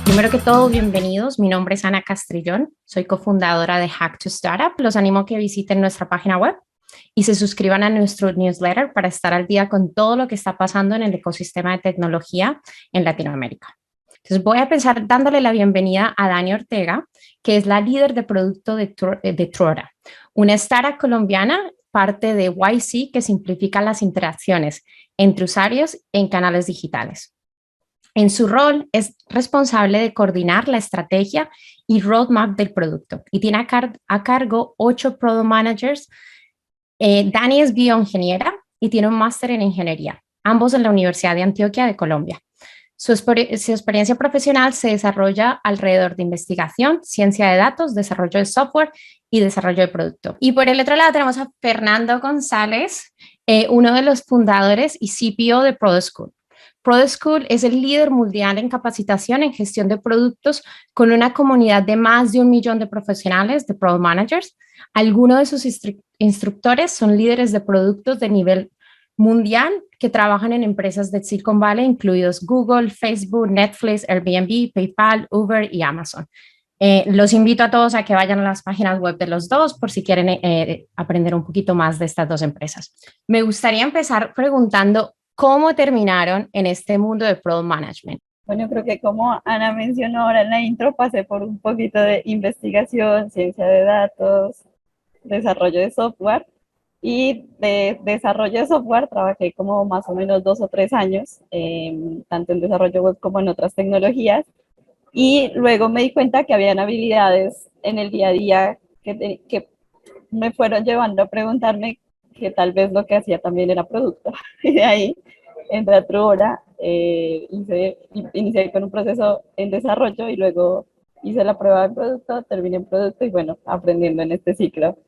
Primero que todo, bienvenidos. Mi nombre es Ana Castrillón. Soy cofundadora de Hack to Startup. Los animo a que visiten nuestra página web y se suscriban a nuestro newsletter para estar al día con todo lo que está pasando en el ecosistema de tecnología en Latinoamérica. Entonces voy a empezar dándole la bienvenida a Dani Ortega, que es la líder de producto de Trora, una startup colombiana, parte de YC, que simplifica las interacciones entre usuarios en canales digitales. En su rol es responsable de coordinar la estrategia y roadmap del producto y tiene a cargo 8 product managers. Dani es bioingeniera y tiene un máster en ingeniería, ambos en la Universidad de Antioquia de Colombia. Su experiencia profesional se desarrolla alrededor de investigación, ciencia de datos, desarrollo de software y desarrollo de producto. Y por el otro lado tenemos a Fernando González, uno de los fundadores y CPO de Product School. Product School es el líder mundial en capacitación en gestión de productos con una comunidad de más de 1 millón de profesionales, de Product Managers. Algunos de sus instructores son líderes de productos de nivel mundial que trabajan en empresas de Silicon Valley, incluidos Google, Facebook, Netflix, Airbnb, PayPal, Uber y Amazon. Los invito a todos a que vayan a las páginas web de los dos por si quieren aprender un poquito más de estas dos empresas. Me gustaría empezar preguntando cómo terminaron en este mundo de Product Management. Bueno, creo que como Ana mencionó ahora en la intro, pasé por un poquito de investigación, ciencia de datos, desarrollo de software. Y de desarrollo de software trabajé como más o menos 2 o 3 años, tanto en desarrollo web como en otras tecnologías. Y luego me di cuenta que habían habilidades en el día a día que me fueron llevando a preguntarme que tal vez lo que hacía también era producto. Y de ahí entré a Trora, inicié con un proceso en desarrollo y luego hice la prueba de producto, terminé en producto y bueno, aprendiendo en este ciclo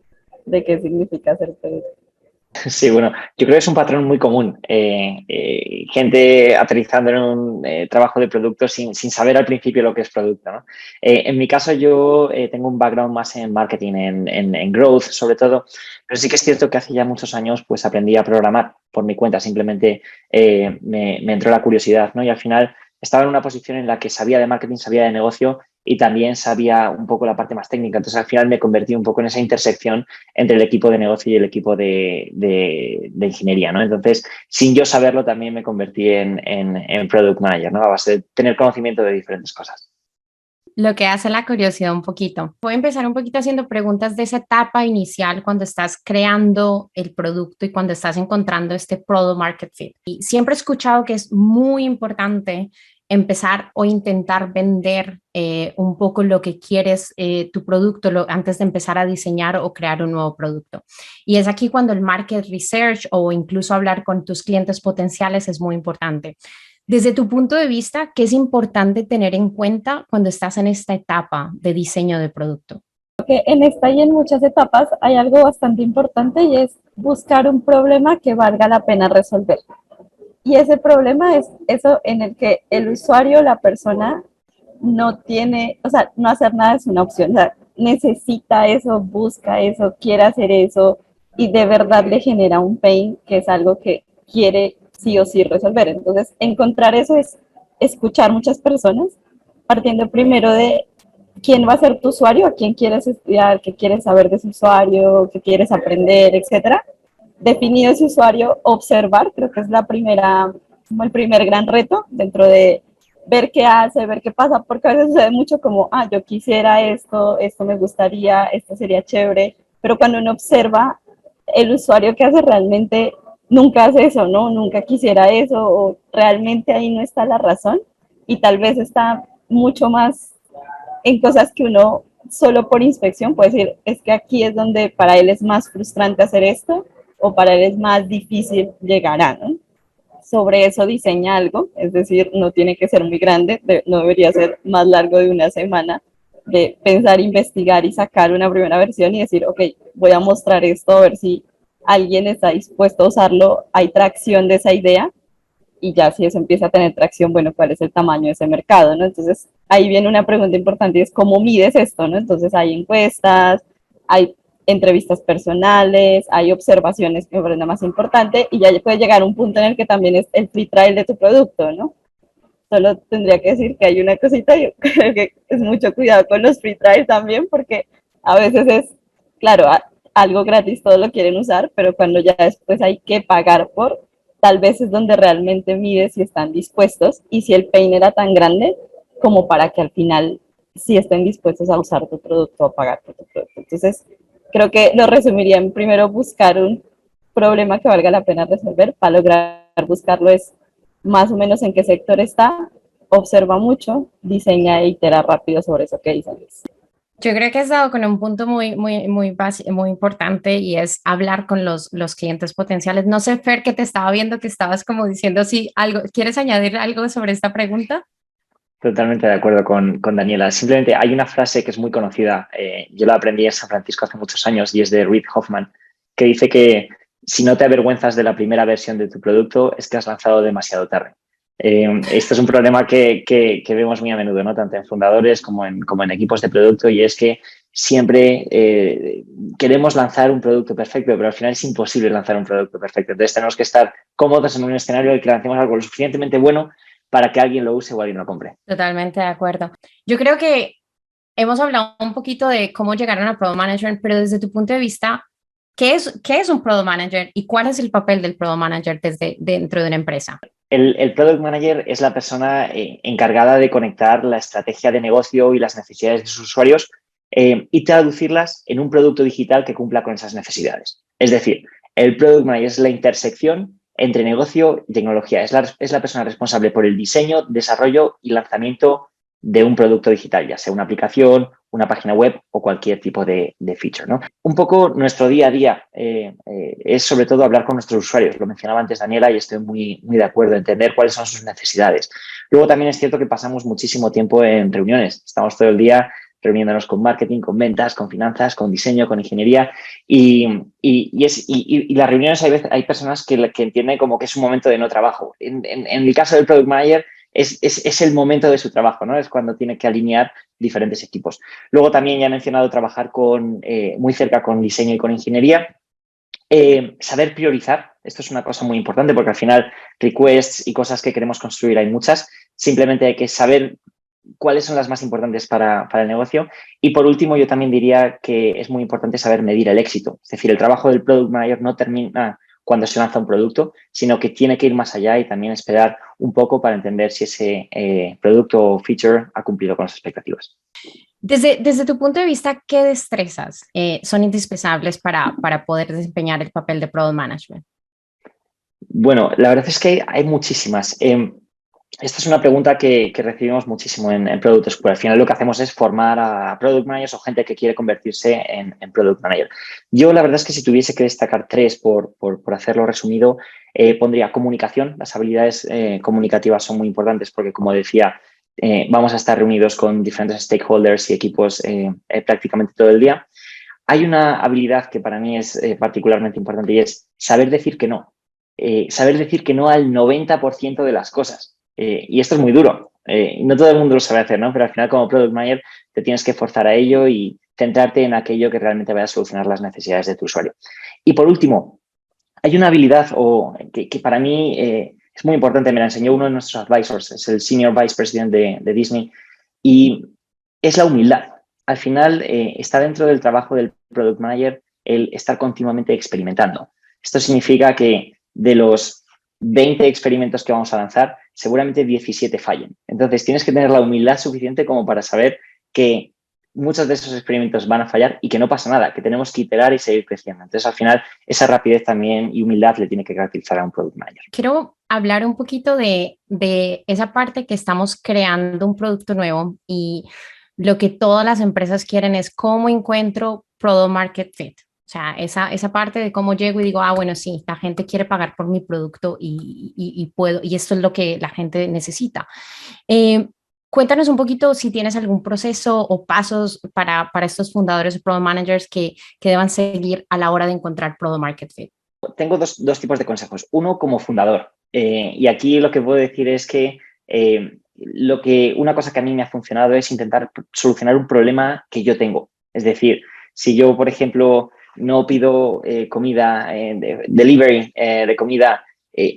de qué significa ser producto. Sí, bueno, yo creo que es un patrón muy común. Gente aterrizando en un trabajo de producto sin saber al principio lo que es producto, ¿no? En mi caso, yo tengo un background más en marketing, en growth, sobre todo, pero sí que es cierto que hace ya muchos años pues aprendí a programar por mi cuenta. Simplemente me entró la curiosidad, ¿no? Y al final estaba en una posición en la que sabía de marketing, sabía de negocio y también sabía un poco la parte más técnica. Entonces, al final me convertí un poco en esa intersección entre el equipo de negocio y el equipo de ingeniería, ¿no? Entonces, sin yo saberlo, también me convertí en Product Manager, ¿no? A base de tener conocimiento de diferentes cosas. Lo que hace la curiosidad un poquito. Voy a empezar un poquito haciendo preguntas de esa etapa inicial cuando estás creando el producto y cuando estás encontrando este product market fit. Y siempre he escuchado que es muy importante empezar o intentar vender un poco lo que quieres, tu producto, antes de empezar a diseñar o crear un nuevo producto. Y es aquí cuando el market research o incluso hablar con tus clientes potenciales es muy importante. Desde tu punto de vista, ¿qué es importante tener en cuenta cuando estás en esta etapa de diseño de producto? Porque en esta y en muchas etapas hay algo bastante importante y es buscar un problema que valga la pena resolver. Y ese problema es eso en el que el usuario, la persona, no tiene, o sea, no hacer nada es una opción. O sea, necesita eso, busca eso, quiere hacer eso y de verdad le genera un pain que es algo que quiere sí o sí resolver. Entonces, encontrar eso es escuchar muchas personas, partiendo primero de quién va a ser tu usuario, a quién quieres estudiar, qué quieres saber de ese usuario, qué quieres aprender, etcétera. Definido ese usuario, observar, creo que es la primera, como el primer gran reto dentro de ver qué hace, ver qué pasa, porque a veces sucede mucho como, yo quisiera esto, esto me gustaría, esto sería chévere, pero cuando uno observa el usuario que hace realmente nunca hace eso, ¿no? Nunca quisiera eso, o realmente ahí no está la razón, y tal vez está mucho más en cosas que uno solo por inspección puede decir, es que aquí es donde para él es más frustrante hacer esto, o para él es más difícil llegar a, ¿no? Sobre eso diseña algo, es decir, no tiene que ser muy grande, no debería ser más largo de una semana, de pensar, investigar y sacar una primera versión y decir, ok, voy a mostrar esto, a ver si alguien está dispuesto a usarlo, hay tracción de esa idea, y ya si eso empieza a tener tracción, bueno, ¿cuál es el tamaño de ese mercado, no? Entonces, ahí viene una pregunta importante y es, ¿cómo mides esto, no? Entonces, hay encuestas, hay entrevistas personales, hay observaciones que me parece más importante y ya puede llegar a un punto en el que también es el free trial de tu producto, ¿no? Solo tendría que decir que hay una cosita, yo creo que es mucho cuidado con los free trial también, porque a veces es, claro, algo gratis todos lo quieren usar, pero cuando ya después hay que pagar por, tal vez es donde realmente mide si están dispuestos y si el pain era tan grande como para que al final sí estén dispuestos a usar tu producto o pagar por tu producto. Entonces, creo que lo resumiría en primero buscar un problema que valga la pena resolver. Para lograr buscarlo es más o menos en qué sector está, observa mucho, diseña e itera rápido sobre eso que diseñas. Yo creo que has dado con un punto muy importante y es hablar con los clientes potenciales. No sé, Fer, que te estaba viendo que estabas como diciendo si algo, ¿quieres añadir algo sobre esta pregunta? Totalmente de acuerdo con Daniela. Simplemente hay una frase que es muy conocida, yo la aprendí en San Francisco hace muchos años y es de Reid Hoffman, que dice que si no te avergüenzas de la primera versión de tu producto es que has lanzado demasiado tarde. Esto es un problema que vemos muy a menudo, ¿no? Tanto en fundadores como en equipos de producto, y es que siempre queremos lanzar un producto perfecto, pero al final es imposible lanzar un producto perfecto. Entonces tenemos que estar cómodos en un escenario en el que lancemos algo lo suficientemente bueno para que alguien lo use o alguien lo compre. Totalmente de acuerdo. Yo creo que hemos hablado un poquito de cómo llegar a una Product Manager, pero desde tu punto de vista, qué es un Product Manager y cuál es el papel del Product Manager desde dentro de una empresa? El Product Manager es la persona encargada de conectar la estrategia de negocio y las necesidades de sus usuarios y traducirlas en un producto digital que cumpla con esas necesidades. Es decir, el Product Manager es la intersección entre negocio y tecnología. Es la persona responsable por el diseño, desarrollo y lanzamiento de un producto digital, ya sea una aplicación, una página web o cualquier tipo de feature, ¿no? Un poco nuestro día a día es sobre todo hablar con nuestros usuarios. Lo mencionaba antes Daniela y estoy muy de acuerdo, entender cuáles son sus necesidades. Luego también es cierto que pasamos muchísimo tiempo en reuniones. Estamos todo el día reuniéndonos con marketing, con ventas, con finanzas, con diseño, con ingeniería y las reuniones hay personas que entienden como que es un momento de no trabajo. En el caso del Product Manager es el momento de su trabajo, ¿no? Es cuando tiene que alinear diferentes equipos. Luego también ya he mencionado trabajar muy cerca con diseño y con ingeniería. Saber priorizar, esto es una cosa muy importante porque al final requests y cosas que queremos construir hay muchas, simplemente hay que saber cuáles son las más importantes para el negocio. Y por último, yo también diría que es muy importante saber medir el éxito. Es decir, el trabajo del Product Manager no termina cuando se lanza un producto, sino que tiene que ir más allá y también esperar un poco para entender si ese producto o feature ha cumplido con las expectativas. Desde tu punto de vista, ¿qué destrezas son indispensables para poder desempeñar el papel de Product Management? Bueno, la verdad es que hay muchísimas. Esta es una pregunta que recibimos muchísimo en Product School. Al final lo que hacemos es formar a Product Managers o gente que quiere convertirse en Product Manager. Yo la verdad es que si tuviese que destacar tres por hacerlo resumido, pondría comunicación. Las habilidades comunicativas son muy importantes porque, como decía, vamos a estar reunidos con diferentes stakeholders y equipos prácticamente todo el día. Hay una habilidad que para mí es particularmente importante y es saber decir que no. Saber decir que no al 90% de las cosas. Y esto es muy duro. No todo el mundo lo sabe hacer, ¿no? Pero al final, como Product Manager, te tienes que forzar a ello y centrarte en aquello que realmente vaya a solucionar las necesidades de tu usuario. Y por último, hay una habilidad que para mí es muy importante. Me la enseñó uno de nuestros advisors, es el Senior Vice President de Disney, y es la humildad. Al final, está dentro del trabajo del Product Manager el estar continuamente experimentando. Esto significa que de los 20 experimentos que vamos a lanzar, seguramente 17 fallen. Entonces, tienes que tener la humildad suficiente como para saber que muchos de esos experimentos van a fallar y que no pasa nada, que tenemos que iterar y seguir creciendo. Entonces, al final, esa rapidez también y humildad le tiene que caracterizar a un Product Manager. Quiero hablar un poquito de esa parte que estamos creando un producto nuevo y lo que todas las empresas quieren es cómo encuentro Product Market Fit. O sea, esa parte de cómo llego y digo, bueno, sí, la gente quiere pagar por mi producto y puedo, y esto es lo que la gente necesita. Cuéntanos un poquito si tienes algún proceso o pasos para estos fundadores o product managers que deban seguir a la hora de encontrar Product Market Fit. Tengo dos tipos de consejos. Uno, como fundador. Y aquí lo que puedo decir es que una cosa que a mí me ha funcionado es intentar solucionar un problema que yo tengo. Es decir, si yo, por ejemplo, no pido comida, delivery de comida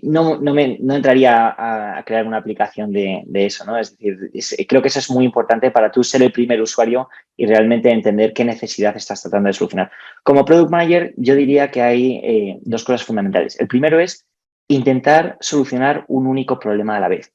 no entraría a crear una aplicación de eso, ¿no? Es decir, creo que eso es muy importante para tú ser el primer usuario y realmente entender qué necesidad estás tratando de solucionar. Como Product Manager, yo diría que hay dos cosas fundamentales. El primero es intentar solucionar un único problema a la vez.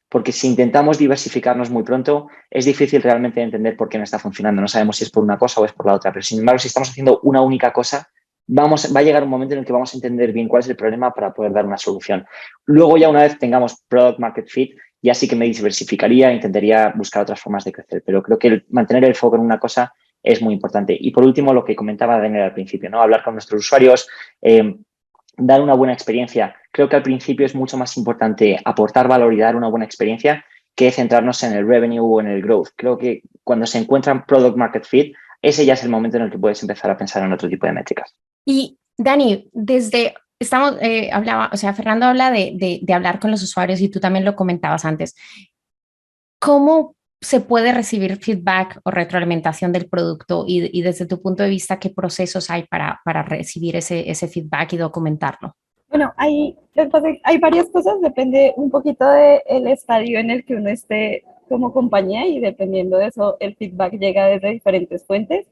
Porque si intentamos diversificarnos muy pronto, es difícil realmente entender por qué no está funcionando. No sabemos si es por una cosa o es por la otra. Pero, sin embargo, si estamos haciendo una única cosa, va a llegar un momento en el que vamos a entender bien cuál es el problema para poder dar una solución. Luego, ya una vez tengamos Product Market Fit, ya sí que me diversificaría, intentaría buscar otras formas de crecer. Pero creo que mantener el foco en una cosa es muy importante. Y, por último, lo que comentaba Daniel al principio, ¿no? Hablar con nuestros usuarios, dar una buena experiencia. Creo que al principio es mucho más importante aportar valor y dar una buena experiencia que centrarnos en el revenue o en el growth. Creo que cuando se encuentran product market fit, ese ya es el momento en el que puedes empezar a pensar en otro tipo de métricas. Y Dani, Fernando habla de hablar con los usuarios y tú también lo comentabas antes. ¿Cómo se puede recibir feedback o retroalimentación del producto y desde tu punto de vista, qué procesos hay para recibir ese feedback y documentarlo? Bueno, hay varias cosas, depende un poquito del estadio en el que uno esté como compañía y dependiendo de eso el feedback llega desde diferentes fuentes.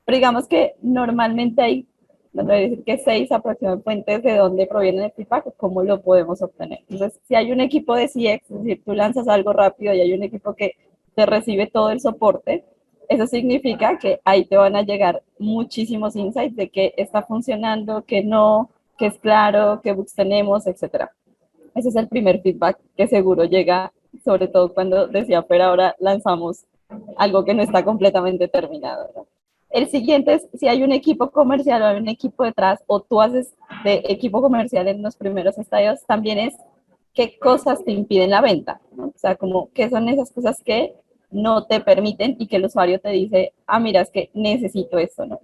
Pero digamos que normalmente hay, no voy a decir que 6 aproximadamente fuentes de dónde proviene el feedback, cómo lo podemos obtener. Entonces, si hay un equipo de CX, es decir, tú lanzas algo rápido y hay un equipo que te recibe todo el soporte, eso significa que ahí te van a llegar muchísimos insights de qué está funcionando, qué no, qué es claro, qué bugs tenemos, etcétera. Ese es el primer feedback que seguro llega, sobre todo cuando decía, pero ahora lanzamos algo que no está completamente terminado, ¿no? El siguiente es si hay un equipo comercial o hay un equipo detrás, o tú haces de equipo comercial en los primeros estadios, también es qué cosas te impiden la venta, ¿no? O sea, como qué son esas cosas que no te permiten y que el usuario te dice, ah, mira, es que necesito esto, ¿no?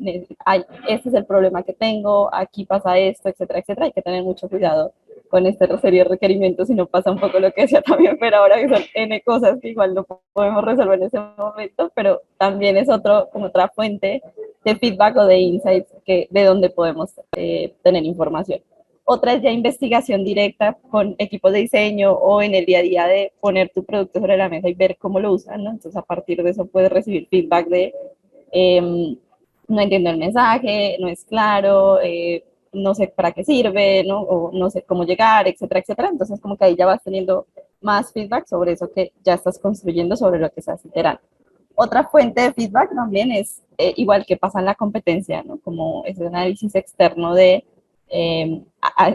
Este es el problema que tengo, aquí pasa esto, etcétera, etcétera. Hay que tener mucho cuidado con esta serie de requerimientos y no pasa un poco lo que decía también, pero ahora que son N cosas que igual no podemos resolver en ese momento, pero también es como otra fuente de feedback o de insights de donde podemos tener información. Otra es ya investigación directa con equipos de diseño o en el día a día de poner tu producto sobre la mesa y ver cómo lo usan, ¿no? Entonces, a partir de eso puedes recibir feedback de no entiendo el mensaje, no es claro, no sé para qué sirve, ¿no? O no sé cómo llegar, etcétera, etcétera. Entonces, como que ahí ya vas teniendo más feedback sobre eso que ya estás construyendo, sobre lo que estás iterando. Otra fuente de feedback también es igual que pasa en la competencia, ¿no? Como ese análisis externo de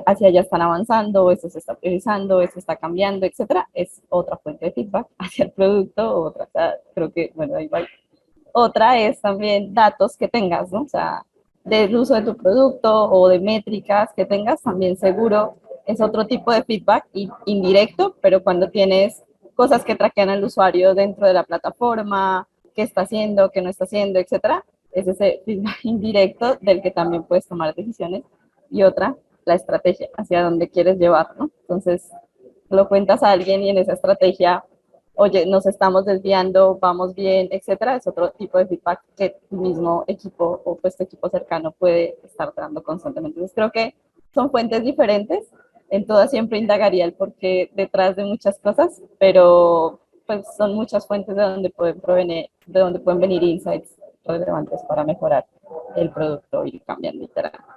hacia allá están avanzando, esto se está priorizando, esto está cambiando, etcétera, es otra fuente de feedback hacia el producto, otra, o sea, creo que, bueno, ahí va. Otra es también datos que tengas, ¿no? O sea, del uso de tu producto o de métricas que tengas, también seguro es otro tipo de feedback indirecto, pero cuando tienes cosas que traquean al usuario dentro de la plataforma, qué está haciendo, qué no está haciendo, etcétera, es ese feedback indirecto del que también puedes tomar decisiones. Y otra, la estrategia, hacia dónde quieres llevar, ¿no? Entonces, lo cuentas a alguien y en esa estrategia, oye, nos estamos desviando, vamos bien, etcétera, es otro tipo de feedback que tu mismo equipo o pues tu equipo cercano puede estar dando constantemente. Entonces, creo que son fuentes diferentes, en todas siempre indagaría el porqué detrás de muchas cosas, pero pues son muchas fuentes de donde pueden venir insights relevantes para mejorar el producto y cambiar literalmente.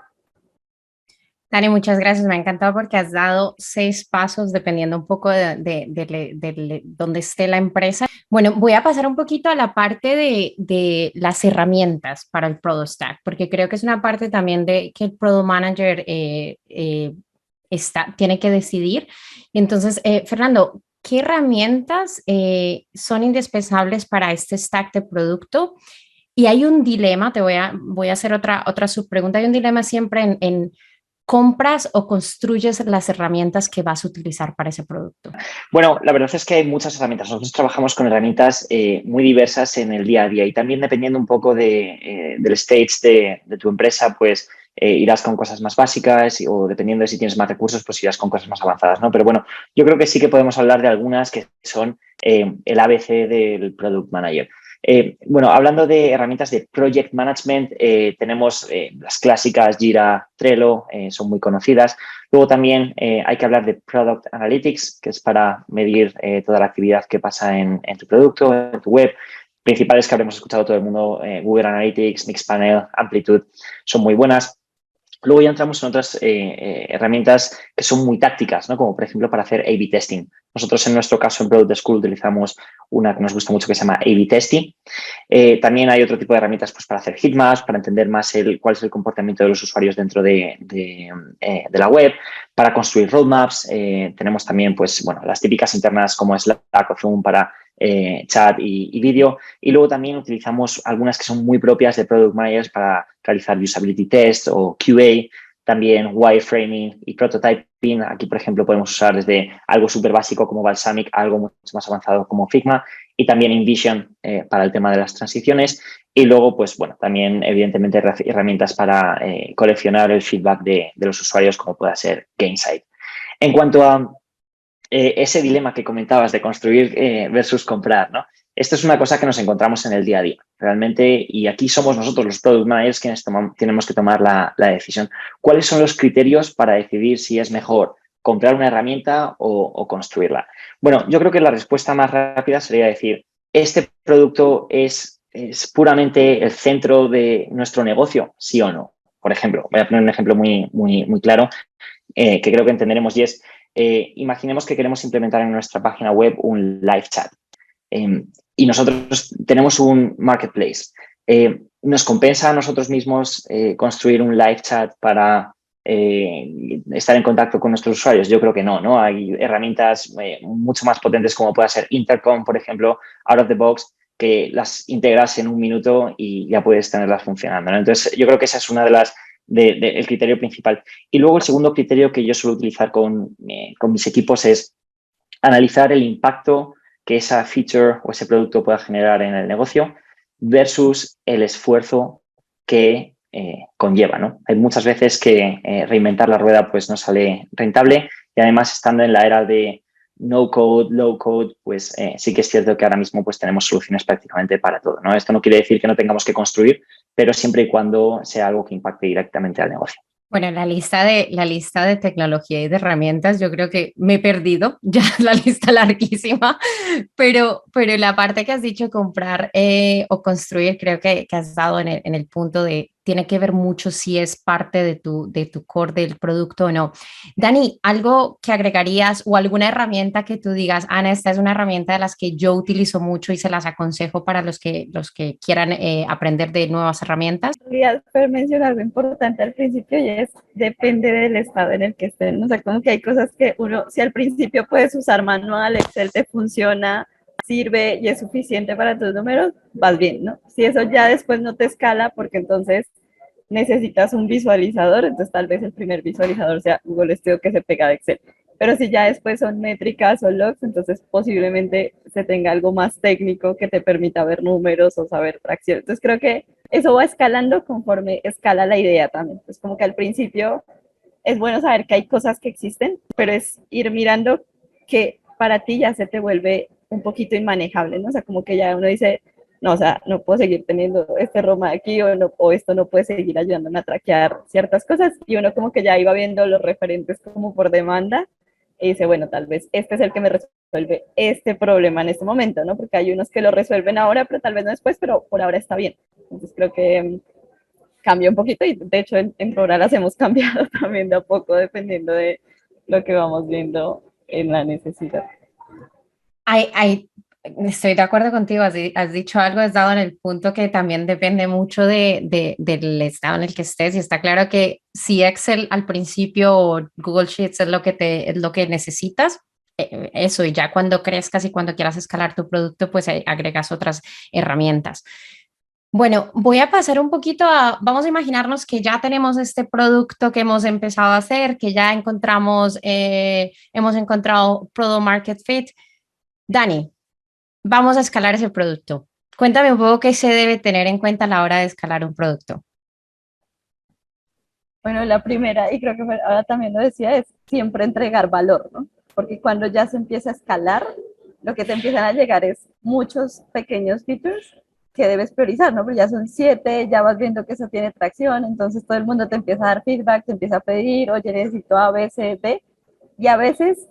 Dani, muchas gracias. Me ha encantado porque has dado 6 pasos dependiendo un poco de dónde esté la empresa. Bueno, voy a pasar un poquito a la parte de las herramientas para el Product Stack, porque creo que es una parte también de que el Product Manager tiene que decidir. Entonces, Fernando, ¿qué herramientas son indispensables para este stack de producto? Y hay un dilema, voy a hacer otra subpregunta. Hay un dilema siempre en ¿compras o construyes las herramientas que vas a utilizar para ese producto? Bueno, la verdad es que hay muchas herramientas. Nosotros trabajamos con herramientas muy diversas en el día a día y también dependiendo un poco del stage de tu empresa, pues irás con cosas más básicas o dependiendo de si tienes más recursos, pues irás con cosas más avanzadas, ¿no? Pero bueno, yo creo que sí que podemos hablar de algunas que son el ABC del Product Manager. Bueno, hablando de herramientas de project management, tenemos las clásicas Jira, Trello, son muy conocidas. Luego también hay que hablar de Product Analytics, que es para medir toda la actividad que pasa en tu producto, en tu web. Principales que habremos escuchado todo el mundo, Google Analytics, Mixpanel, Amplitude, son muy buenas. Luego ya entramos en otras herramientas que son muy tácticas, ¿no? Como por ejemplo para hacer A/B testing. Nosotros en nuestro caso en Product School utilizamos una que nos gusta mucho que se llama A/B testing. También hay otro tipo de herramientas pues, para hacer heatmaps, para entender más cuál es el comportamiento de los usuarios dentro de la web, para construir roadmaps. Tenemos también pues, bueno, las típicas internas como Slack o Zoom para chat y vídeo. Y luego también utilizamos algunas que son muy propias de Product Managers para realizar usability test o QA, también wireframing y prototyping. Aquí, por ejemplo, podemos usar desde algo súper básico como Balsamiq a algo mucho más avanzado como Figma y también InVision para el tema de las transiciones. Y luego, pues bueno, también evidentemente herramientas para coleccionar el feedback de los usuarios como pueda ser Gainsight. En cuanto a ese dilema que comentabas de construir versus comprar, ¿no? Esto es una cosa que nos encontramos en el día a día, realmente, y aquí somos nosotros los product managers quienes tenemos que tomar la decisión. ¿Cuáles son los criterios para decidir si es mejor comprar una herramienta o construirla? Bueno, yo creo que la respuesta más rápida sería decir, ¿este producto es puramente el centro de nuestro negocio? ¿Sí o no? Por ejemplo, voy a poner un ejemplo muy claro que creo que entenderemos y es, imaginemos que queremos implementar en nuestra página web un live chat y nosotros tenemos un marketplace. ¿Nos compensa a nosotros mismos construir un live chat para estar en contacto con nuestros usuarios? Yo creo que no, ¿no? Hay herramientas mucho más potentes como pueda ser Intercom, por ejemplo, out of the box, que las integras en un minuto y ya puedes tenerlas funcionando, ¿no? Entonces, yo creo que esa es una de las el criterio principal. Y luego el segundo criterio que yo suelo utilizar con mis equipos es analizar el impacto que esa feature o ese producto pueda generar en el negocio versus el esfuerzo que conlleva, ¿no? Hay muchas veces que reinventar la rueda pues no sale rentable y además estando en la era de no code, low code, pues sí que es cierto que ahora mismo pues tenemos soluciones prácticamente para todo, ¿no? Esto no quiere decir que no tengamos que construir, pero siempre y cuando sea algo que impacte directamente al negocio. Bueno, la lista de tecnología y de herramientas, yo creo que me he perdido, ya la lista larguísima, pero la parte que has dicho comprar o construir, creo que has dado en el punto de, tiene que ver mucho si es parte de tu core del producto o no. Dani, ¿algo que agregarías o alguna herramienta que tú digas, Ana, esta es una herramienta de las que yo utilizo mucho y se las aconsejo para los que quieran aprender de nuevas herramientas? Quería mencionar algo importante al principio y es, depende del estado en el que estén. O sea, como que hay cosas que uno, si al principio puedes usar manual, Excel te funciona, sirve y es suficiente para tus números, vas bien, ¿no? Si eso ya después no te escala, porque entonces necesitas un visualizador, entonces tal vez el primer visualizador sea Google Studio que se pega de Excel. Pero si ya después son métricas o logs, entonces posiblemente se tenga algo más técnico que te permita ver números o saber fracciones. Entonces creo que eso va escalando conforme escala la idea también. Es como que al principio es bueno saber que hay cosas que existen, pero es ir mirando que para ti ya se te vuelve un poquito inmanejable, ¿no? O sea, como que ya uno dice, no, o sea, no puedo seguir teniendo este ROMA aquí o, no, o esto no puede seguir ayudándome a traquear ciertas cosas y uno como que ya iba viendo los referentes como por demanda y dice, bueno, tal vez este es el que me resuelve este problema en este momento, ¿no? Porque hay unos que lo resuelven ahora, pero tal vez no después, pero por ahora está bien. Entonces creo que cambia un poquito y de hecho en Progralas hemos cambiado también de a poco dependiendo de lo que vamos viendo en la necesidad. Estoy de acuerdo contigo, has dicho algo, has dado en el punto que también depende mucho del estado en el que estés y está claro que si Excel al principio o Google Sheets es lo que necesitas, eso y ya cuando crezcas y cuando quieras escalar tu producto, pues agregas otras herramientas. Bueno, voy a pasar un poquito vamos a imaginarnos que ya tenemos este producto que hemos empezado a hacer, que ya hemos encontrado Product Market Fit. Dani, vamos a escalar ese producto. Cuéntame un poco qué se debe tener en cuenta a la hora de escalar un producto. Bueno, la primera, y creo que ahora también lo decía, es siempre entregar valor, ¿no? Porque cuando ya se empieza a escalar, lo que te empiezan a llegar es muchos pequeños features qué debes priorizar, ¿no? Pero ya son 7, ya vas viendo que eso tiene tracción, entonces todo el mundo te empieza a dar feedback, te empieza a pedir, oye, necesito A, B, C, D, y a veces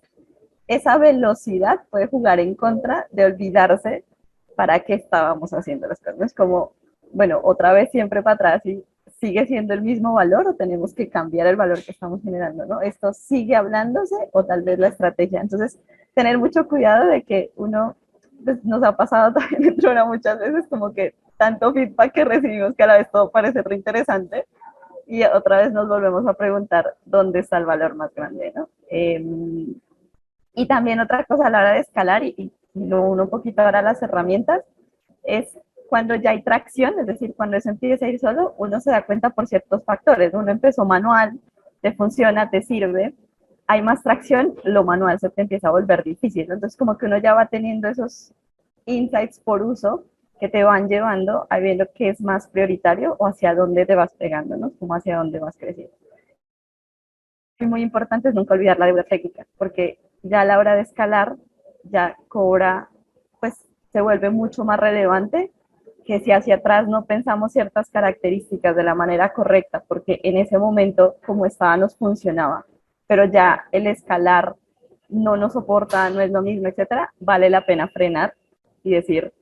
esa velocidad puede jugar en contra de olvidarse para qué estábamos haciendo las cosas. Es como, bueno, otra vez siempre para atrás y sigue siendo el mismo valor o tenemos que cambiar el valor que estamos generando, ¿no? Esto sigue hablándose o tal vez la estrategia. Entonces, tener mucho cuidado de que uno, pues, nos ha pasado también dentro de muchas veces como que tanto feedback que recibimos que a la vez todo parece re interesante y otra vez nos volvemos a preguntar dónde está el valor más grande, ¿no? Y también otra cosa a la hora de escalar, y lo uno un poquito ahora las herramientas, es cuando ya hay tracción, es decir, cuando eso empieza a ir solo, uno se da cuenta por ciertos factores. Uno empezó manual, te funciona, te sirve, hay más tracción, lo manual se te empieza a volver difícil. Entonces, como que uno ya va teniendo esos insights por uso que te van llevando a ver lo que es más prioritario o hacia dónde te vas pegando, ¿no? Como hacia dónde vas creciendo. Y muy importante es nunca olvidar la deuda técnica, porque ya a la hora de escalar, ya cobra, pues se vuelve mucho más relevante que si hacia atrás no pensamos ciertas características de la manera correcta, porque en ese momento, como estaba, nos funcionaba, pero ya el escalar no nos soporta, no es lo mismo, etcétera, vale la pena frenar y decir,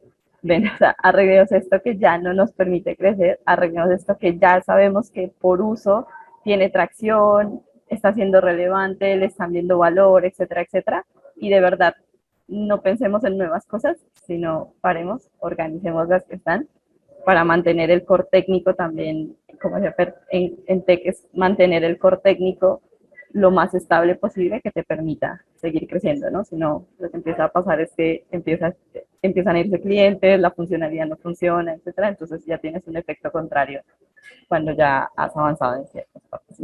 ven, o sea, arreglemos esto que ya no nos permite crecer, arreglemos esto que ya sabemos que por uso tiene tracción, está siendo relevante, le están viendo valor, etcétera, etcétera, y de verdad no pensemos en nuevas cosas, sino paremos, organicemos las que están para mantener el core técnico también, como en tech es mantener el core técnico lo más estable posible que te permita seguir creciendo, ¿no? Si no, lo que empieza a pasar es que empiezan a irse clientes, la funcionalidad no funciona, etcétera, entonces ya tienes un efecto contrario cuando ya has avanzado en ciertas partes.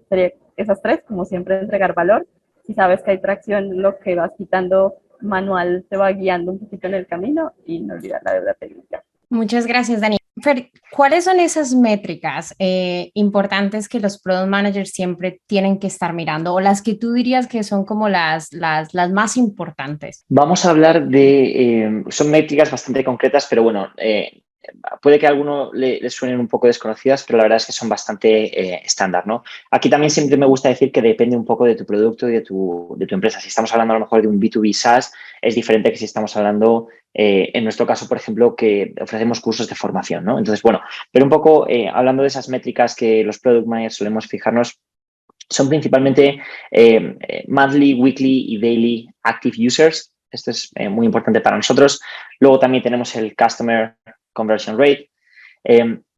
Sería esas tres, como siempre, entregar valor. Si sabes que hay tracción, lo que vas quitando manual te va guiando un poquito en el camino y no olvidar la deuda técnica. Muchas gracias, Dani. Fer, ¿cuáles son esas métricas importantes que los product managers siempre tienen que estar mirando o las que tú dirías que son como las más importantes? Vamos a hablar de, son métricas bastante concretas, pero bueno, puede que a alguno le suenen un poco desconocidas, pero la verdad es que son bastante estándar, ¿no? Aquí también siempre me gusta decir que depende un poco de tu producto y de tu empresa. Si estamos hablando a lo mejor de un B2B SaaS, es diferente que si estamos hablando, en nuestro caso, por ejemplo, que ofrecemos cursos de formación, ¿no? Entonces, bueno, pero un poco hablando de esas métricas que los product managers solemos fijarnos, son principalmente monthly, weekly y daily active users. Esto es muy importante para nosotros. Luego también tenemos el Customer Conversion Rate,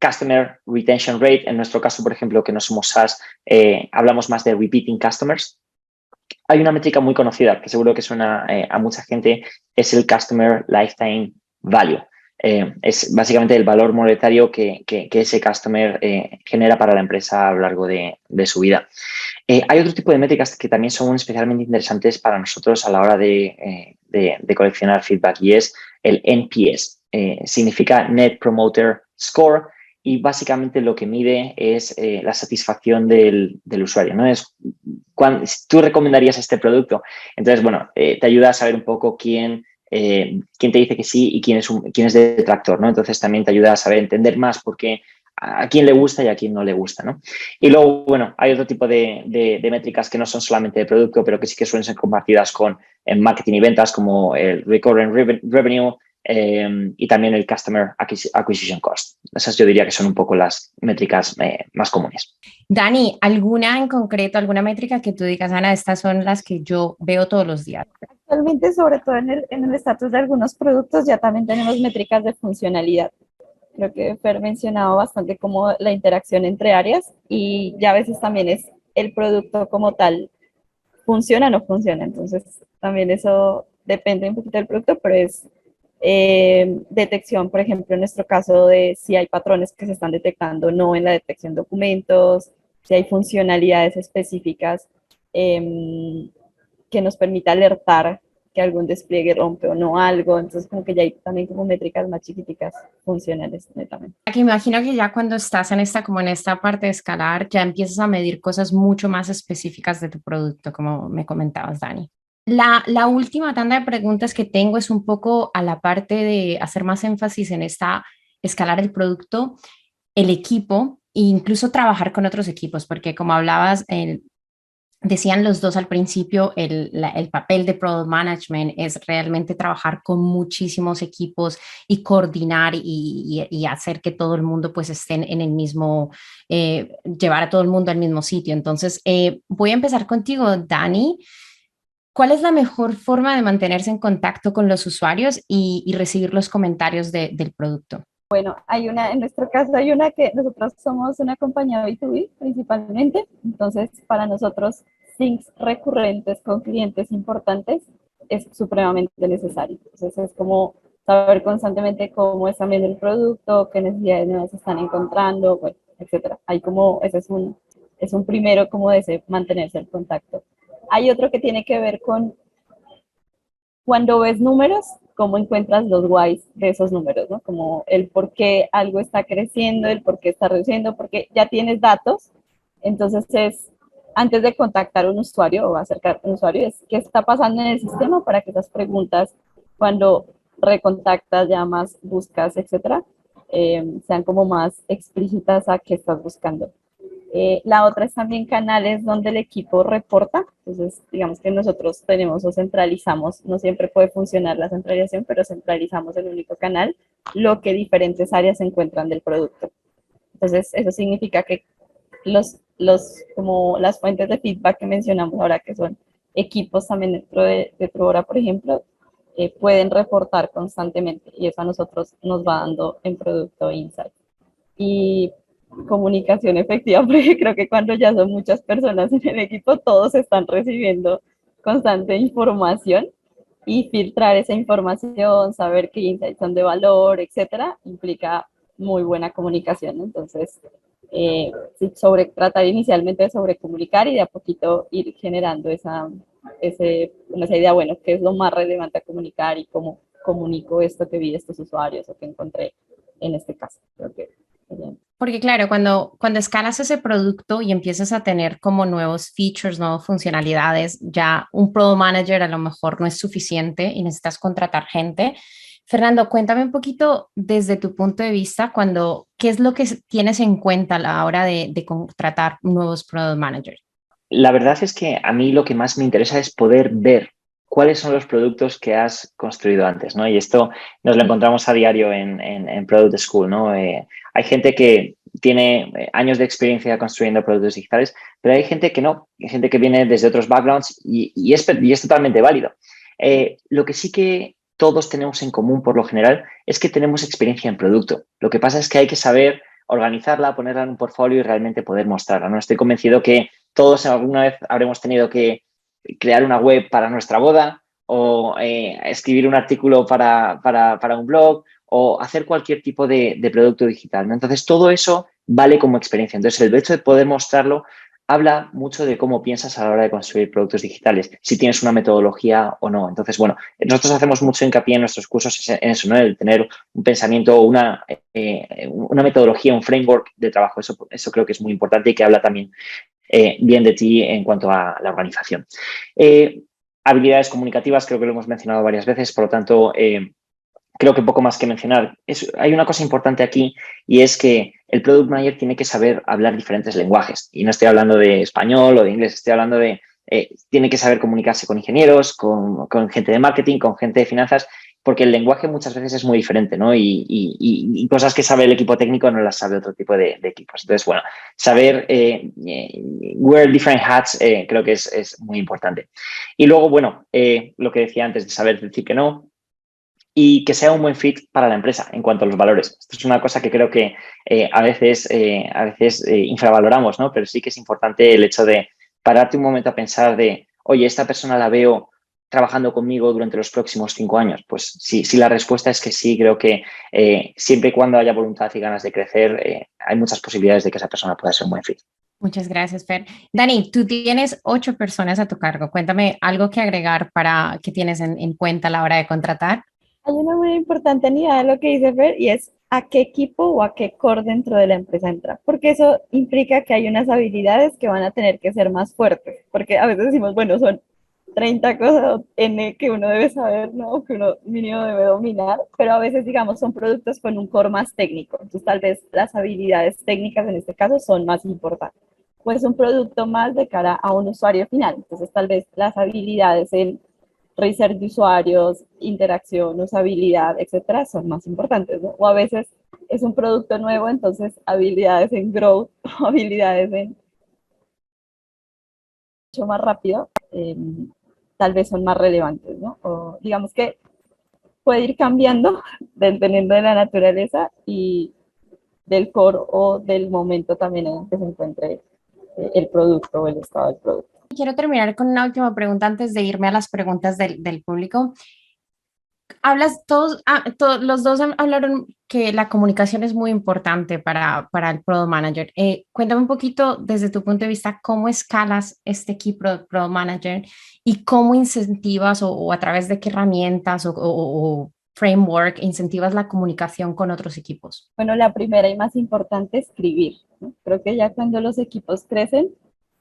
Customer Retention Rate. En nuestro caso, por ejemplo, que no somos SaaS, hablamos más de Repeating Customers. Hay una métrica muy conocida que seguro que suena a mucha gente, es el Customer Lifetime Value. Es básicamente el valor monetario que ese customer genera para la empresa a lo largo de su vida. Hay otro tipo de métricas que también son especialmente interesantes para nosotros a la hora de coleccionar feedback y es el NPS. Significa Net Promoter Score y básicamente lo que mide es la satisfacción del usuario, ¿no? Es tú recomendarías este producto. Entonces, bueno, te ayuda a saber un poco quién te dice que sí y quién es detractor, ¿no? Entonces también te ayuda a saber entender más por qué a quién le gusta y a quién no le gusta, ¿no? Y luego, bueno, hay otro tipo de métricas que no son solamente de producto, pero que sí que suelen ser compartidas en marketing y ventas, como el recurring revenue y también el customer acquisition cost. Esas yo diría que son un poco las métricas más comunes. Dani, ¿alguna en concreto, alguna métrica que tú digas, Ana, estas son las que yo veo todos los días? Actualmente, sobre todo en el estatus de algunos productos, ya también tenemos métricas de funcionalidad. Creo que Fer mencionado bastante como la interacción entre áreas y ya a veces también es el producto como tal, funciona o no funciona. Entonces, también eso depende un poquito del producto, pero es detección, por ejemplo, en nuestro caso de si hay patrones que se están detectando, no en la detección de documentos, si hay funcionalidades específicas que nos permita alertar que algún despliegue rompe o no algo, entonces como que ya hay también como métricas más chiquiticas funcionales netamente. Que imagino que ya cuando estás como en esta parte de escalar, ya empiezas a medir cosas mucho más específicas de tu producto, como me comentabas, Dani. La última tanda de preguntas que tengo es un poco a la parte de hacer más énfasis en esta escalar el producto, el equipo e incluso trabajar con otros equipos, porque como hablabas, decían los dos al principio, el papel de product management es realmente trabajar con muchísimos equipos y coordinar y hacer que todo el mundo pues estén en el mismo, llevar a todo el mundo al mismo sitio. Entonces, voy a empezar contigo, Dani. ¿Cuál es la mejor forma de mantenerse en contacto con los usuarios y recibir los comentarios del producto? Bueno, hay una, en nuestro caso hay una que nosotros somos una compañía B2B principalmente, entonces para nosotros syncs recurrentes con clientes importantes es supremamente necesario. Entonces es como saber constantemente cómo está viendo el producto, qué necesidades nuevas están encontrando, bueno, etcétera. Hay como, ese es un primero como de ese mantenerse en contacto. Hay otro que tiene que ver con cuando ves números, cómo encuentras los whys de esos números, ¿no? Como el por qué algo está creciendo, el por qué está reduciendo, porque ya tienes datos, entonces es, antes de contactar a un usuario o acercarte a un usuario, es qué está pasando en el sistema para que esas preguntas, cuando recontactas, llamas, buscas, etcétera, sean como más explícitas a qué estás buscando. La otra es también canales donde el equipo reporta. Entonces, digamos que nosotros tenemos o centralizamos, no siempre puede funcionar la centralización, pero centralizamos el único canal, lo que diferentes áreas se encuentran del producto. Entonces, eso significa que como las fuentes de feedback que mencionamos ahora, que son equipos también de Truora, por ejemplo, pueden reportar constantemente y eso a nosotros nos va dando en producto insight. Y comunicación efectiva, porque creo que cuando ya son muchas personas en el equipo, todos están recibiendo constante información y filtrar esa información, saber qué insights son de valor, etcétera, implica muy buena comunicación. Entonces, sí, tratar inicialmente de sobrecomunicar y de a poquito ir generando esa idea, bueno, qué es lo más relevante a comunicar y cómo comunico esto que vi de estos usuarios o que encontré en este caso. Creo que Porque claro, cuando escalas ese producto y empiezas a tener como nuevos features, nuevas funcionalidades, ya un product manager a lo mejor no es suficiente y necesitas contratar gente. Fernando, cuéntame un poquito desde tu punto de vista, ¿qué es lo que tienes en cuenta a la hora de contratar nuevos product managers? La verdad es que a mí lo que más me interesa es poder ver cuáles son los productos que has construido antes, ¿no? Y esto nos lo encontramos a diario en Product School, ¿no? Hay gente que tiene años de experiencia construyendo productos digitales, pero hay gente que no, hay gente que viene desde otros backgrounds y es totalmente válido. Lo que sí que todos tenemos en común, por lo general, es que tenemos experiencia en producto. Lo que pasa es que hay que saber organizarla, ponerla en un portfolio y realmente poder mostrarla, ¿no? Estoy convencido que todos alguna vez habremos tenido que crear una web para nuestra boda o escribir un artículo para un blog o hacer cualquier tipo de producto digital, ¿no? Entonces, todo eso vale como experiencia. Entonces, el hecho de poder mostrarlo habla mucho de cómo piensas a la hora de construir productos digitales, si tienes una metodología o no. Entonces, bueno, nosotros hacemos mucho hincapié en nuestros cursos en eso, ¿no? El tener un pensamiento, una metodología, un framework de trabajo. Eso creo que es muy importante y que habla también bien de ti en cuanto a la organización. Habilidades comunicativas, creo que lo hemos mencionado varias veces, por lo tanto, creo que poco más que mencionar. Hay una cosa importante aquí y es que el Product Manager tiene que saber hablar diferentes lenguajes. Y no estoy hablando de español o de inglés, estoy hablando de... tiene que saber comunicarse con ingenieros, con gente de marketing, con gente de finanzas, porque el lenguaje muchas veces es muy diferente, ¿no? Y cosas que sabe el equipo técnico no las sabe otro tipo de equipos. Entonces, bueno, saber wear different hats creo que es muy importante. Y luego, bueno, lo que decía antes de saber decir que no, y que sea un buen fit para la empresa en cuanto a los valores. Esto es una cosa que creo que a veces infravaloramos, ¿no? Pero sí que es importante el hecho de pararte un momento a pensar de, oye, esta persona la veo trabajando conmigo durante los próximos 5 años. Pues sí, si la respuesta es que sí, creo que siempre y cuando haya voluntad y ganas de crecer, hay muchas posibilidades de que esa persona pueda ser un buen fit. Muchas gracias, Fer. Dani, tú tienes 8 personas a tu cargo. Cuéntame algo que agregar para que tienes en cuenta a la hora de contratar. hay una muy importante unidad de lo que dice Fer y es a qué equipo o a qué core dentro de la empresa entra, porque eso implica que hay unas habilidades que van a tener que ser más fuertes, porque a veces decimos, bueno, son 30 cosas N que uno debe saber, ¿no? Que uno mínimo debe dominar, pero a veces, digamos, son productos con un core más técnico. Entonces, tal vez las habilidades técnicas en este caso son más importantes. Pues un producto más de cara a un usuario final. Entonces, tal vez las habilidades en research de usuarios, interacción, usabilidad, etcétera, son más importantes, ¿no? O a veces es un producto nuevo, entonces habilidades en growth o habilidades en mucho más rápido, tal vez son más relevantes, ¿no? O digamos que puede ir cambiando dependiendo de la naturaleza y del core o del momento también en el que se encuentre el producto o el estado del producto. Quiero terminar con una última pregunta antes de irme a las preguntas del público. Hablas todos, los dos hablaron que la comunicación es muy importante para el Product Manager. Cuéntame un poquito desde tu punto de vista cómo escalas este equipo de Product Manager y cómo incentivas o a través de qué herramientas o framework incentivas la comunicación con otros equipos. Bueno, la primera y más importante, escribir, ¿no? Creo que ya cuando los equipos crecen,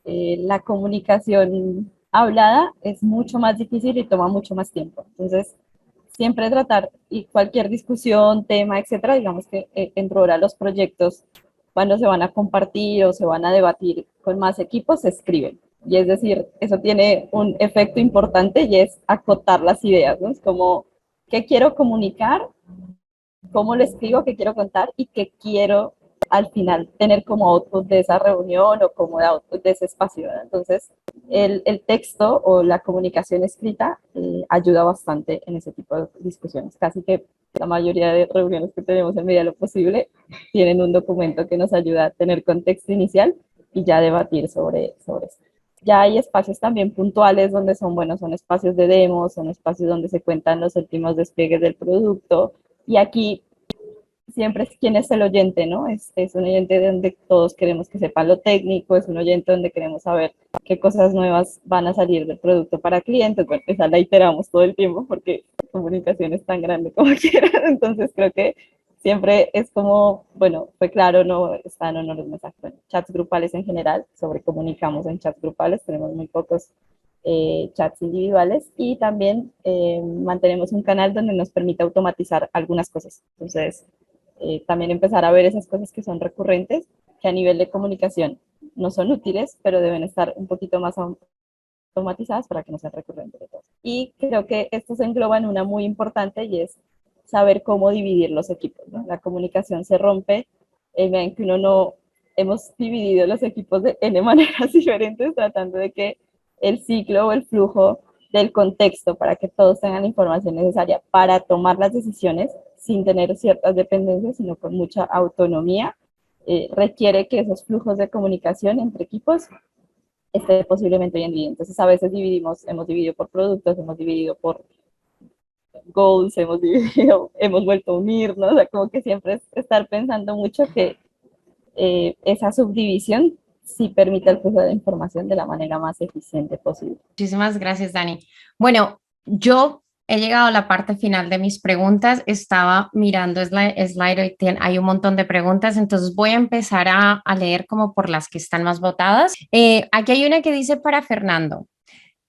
la comunicación hablada es mucho más difícil y toma mucho más tiempo. Entonces, siempre tratar y cualquier discusión, tema, etcétera, digamos que dentro de los proyectos, cuando se van a compartir o se van a debatir con más equipos, se escriben. Y es decir, eso tiene un efecto importante y es acotar las ideas, ¿no? Es como, ¿qué quiero comunicar? ¿Cómo lo escribo? ¿Qué quiero contar? Y qué quiero al final tener como output de esa reunión o como de output de ese espacio, ¿verdad? Entonces, el texto o la comunicación escrita ayuda bastante en ese tipo de discusiones. Casi que la mayoría de reuniones que tenemos en medida de lo posible tienen un documento que nos ayuda a tener contexto inicial y ya debatir sobre eso. Ya hay espacios también puntuales donde son buenos, son espacios de demos, son espacios donde se cuentan los últimos despliegues del producto. Y aquí siempre es quién es el oyente, ¿no? Es un oyente donde todos queremos que sepa lo técnico, es un oyente donde queremos saber qué cosas nuevas van a salir del producto para clientes. Bueno, esa la iteramos todo el tiempo porque la comunicación es tan grande como quieras. Entonces creo que siempre es como, bueno, fue claro, no están o no los mensajes. Bueno, chats grupales en general, sobre comunicamos en chats grupales, tenemos muy pocos chats individuales y también mantenemos un canal donde nos permite automatizar algunas cosas. Entonces, también empezar a ver esas cosas que son recurrentes, que a nivel de comunicación no son útiles, pero deben estar un poquito más automatizadas para que no sean recurrentes. Y creo que esto se engloba en una muy importante y es saber cómo dividir los equipos, ¿no? La comunicación se rompe en que uno no hemos dividido los equipos de N maneras diferentes tratando de que el ciclo o el flujo del contexto para que todos tengan la información necesaria para tomar las decisiones sin tener ciertas dependencias, sino con mucha autonomía, requiere que esos flujos de comunicación entre equipos esté posiblemente bien dividido. Entonces, a veces hemos dividido por productos, hemos dividido por goals, hemos dividido, hemos vuelto a unirnos, o sea, como que siempre es estar pensando mucho que esa subdivisión sí permite el flujo de información de la manera más eficiente posible. Muchísimas gracias, Dani. Bueno, yo he llegado a la parte final de mis preguntas. Estaba mirando Slido y hay un montón de preguntas, entonces voy a empezar a leer como por las que están más votadas. Aquí hay una que dice para Fernando.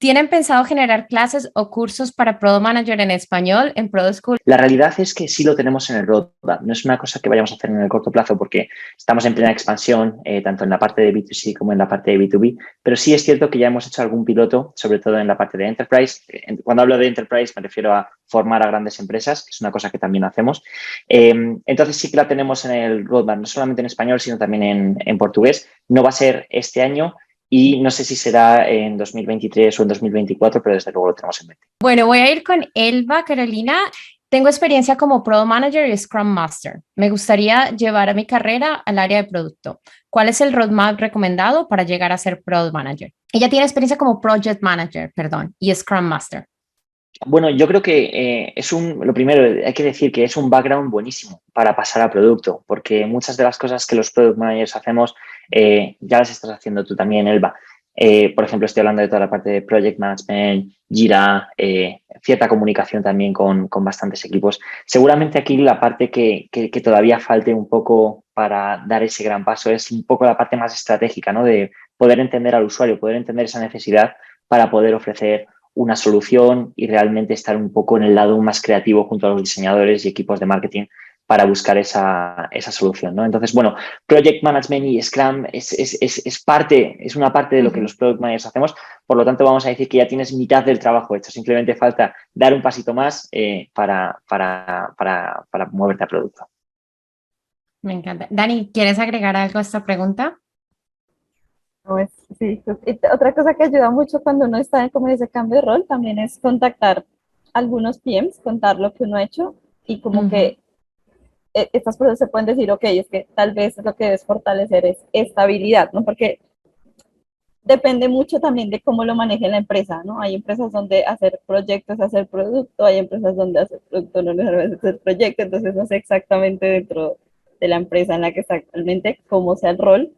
¿Tienen pensado generar clases o cursos para Product Manager en español en Product School? La realidad es que sí lo tenemos en el roadmap. No es una cosa que vayamos a hacer en el corto plazo porque estamos en plena expansión, tanto en la parte de B2C como en la parte de B2B. Pero sí es cierto que ya hemos hecho algún piloto, sobre todo en la parte de Enterprise. Cuando hablo de Enterprise me refiero a formar a grandes empresas, que es una cosa que también hacemos. Entonces sí que la tenemos en el roadmap, no solamente en español, sino también en portugués. No va a ser este año. Y no sé si será en 2023 o en 2024, pero desde luego lo tenemos en mente. Bueno, voy a ir con Elba, Carolina. Tengo experiencia como Product Manager y Scrum Master. Me gustaría llevar a mi carrera al área de producto. ¿Cuál es el roadmap recomendado para llegar a ser Product Manager? Ella tiene experiencia como Project Manager, perdón, y Scrum Master. Bueno, yo creo que lo primero, hay que decir que es un background buenísimo para pasar a producto, porque muchas de las cosas que los product managers hacemos ya las estás haciendo tú también, Elba. Por ejemplo, estoy hablando de toda la parte de project management, Jira, cierta comunicación también con bastantes equipos. Seguramente aquí la parte que todavía falte un poco para dar ese gran paso es un poco la parte más estratégica, ¿no? De poder entender al usuario, poder entender esa necesidad para poder ofrecer una solución y realmente estar un poco en el lado más creativo junto a los diseñadores y equipos de marketing para buscar esa solución, ¿no? Entonces, bueno, Project Management y Scrum es una parte de lo que los Product Managers hacemos, por lo tanto vamos a decir que ya tienes mitad del trabajo hecho, simplemente falta dar un pasito más para moverte a producto. Me encanta. Dani, ¿quieres agregar algo a esta pregunta? No, sí, y otra cosa que ayuda mucho cuando uno está como en ese cambio de rol también es contactar a algunos PMs, contar lo que uno ha hecho y como que estas cosas se pueden decir, ok, es que tal vez lo que debes fortalecer es estabilidad, ¿no? Porque depende mucho también de cómo lo maneje la empresa, ¿no? Hay empresas donde hacer proyectos es hacer producto, hay empresas donde hacer producto no necesariamente es hacer proyecto, entonces no sé exactamente dentro de la empresa en la que está actualmente cómo sea el rol,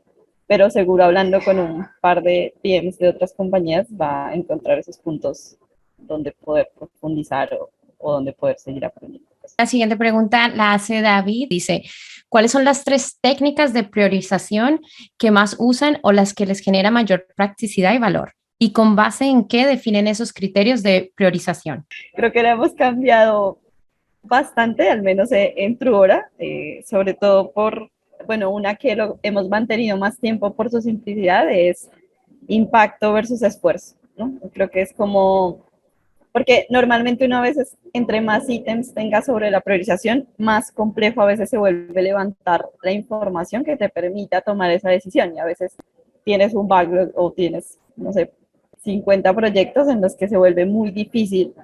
pero seguro hablando con un par de PMs de otras compañías va a encontrar esos puntos donde poder profundizar o donde poder seguir aprendiendo. La siguiente pregunta la hace David. Dice, ¿cuáles son las 3 técnicas de priorización que más usan o las que les genera mayor practicidad y valor? ¿Y con base en qué definen esos criterios de priorización? Creo que la hemos cambiado bastante, al menos en Truora, sobre todo por, bueno, una que lo hemos mantenido más tiempo por su simplicidad es impacto versus esfuerzo, ¿no? Creo que es como, porque normalmente uno a veces, entre más ítems tenga sobre la priorización, más complejo a veces se vuelve levantar la información que te permita tomar esa decisión. Y a veces tienes un backlog o tienes, no sé, 50 proyectos en los que se vuelve muy difícil